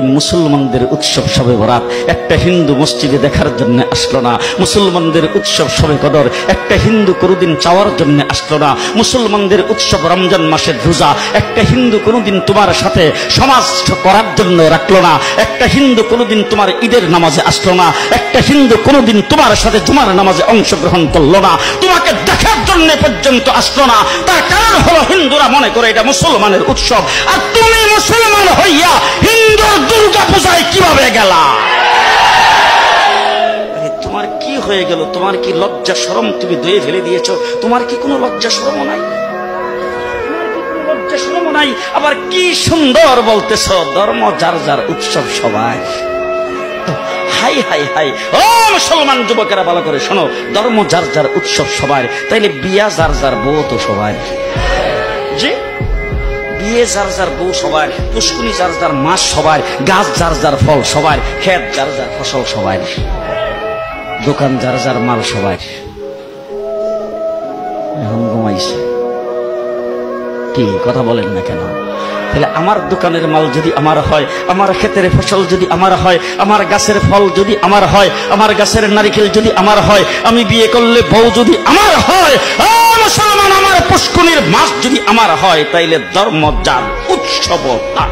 কোনোদিন মুসলমানদের উৎসব শবে বরাত একটা হিন্দু মসজিদে দেখার জন্য আসলো না, মুসলমানদের উৎসব শবে কদর একটা হিন্দু কোনোদিন চাওয়ার জন্য আসলো না, মুসলমানদের উৎসব রমজান মাসের রোজা একটা হিন্দু কোনোদিন তোমার সাথে সমাজ করার জন্য রাখলো না, একটা হিন্দু কোনোদিন তোমার ঈদের নামাজে আসলো না, একটা হিন্দু কোনোদিন তোমার সাথে জুমার নামাজে অংশগ্রহণ করলো না, তোমাকে দেখার জন্য পর্যন্ত আসলো না। তার কারণ হলো হিন্দুরা মনে করে এটা মুসলমানের উৎসব, আর তুমি মুসলমান হইয়া হিন্দুর দুর্গা পূজায় কিভাবে গেলা? তোমার কি হয়ে গেল? তোমার কি লজ্জা শরম তুমি ধুয়ে ফেলে দিয়েছো? তোমার কি কোনো লজ্জা শরম নাই? লজ্জা শরম নাই? আবার কি সুন্দর বলতেছ, ধর্ম যার যার উৎসব সবাই। হাই হাই হাই, ও মুসলমান যুবকেরা ভালো করে শোনো, ধর্ম যার যার উৎসব সবার, তাইলে বিয়া যার যার বউ তো সবার। জি, বিয়ে যার যার বউ সবার, পুষ্কুনি যার যার মাস সবার, গাছ যার যার ফল সবার, ক্ষেত যার যার ফসল সবার, দোকান যার যার মাল সবার। এখন ঘুমাইছে কি কথা বলেন না কেন? তাহলে আমার দোকানের মাল যদি আমার হয়, আমার ক্ষেতের ফসল যদি আমার হয়, আমার গাছের ফল যদি আমার হয়, আমার গাছের নারিকেল যদি আমার হয়, আমি বিয়ে করলে বউ যদি আমার হয়, মুসলমান আমার পুষ্কুনির মাছ যদি আমার হয়, তাইলে ধর্ম যার উৎসব তার।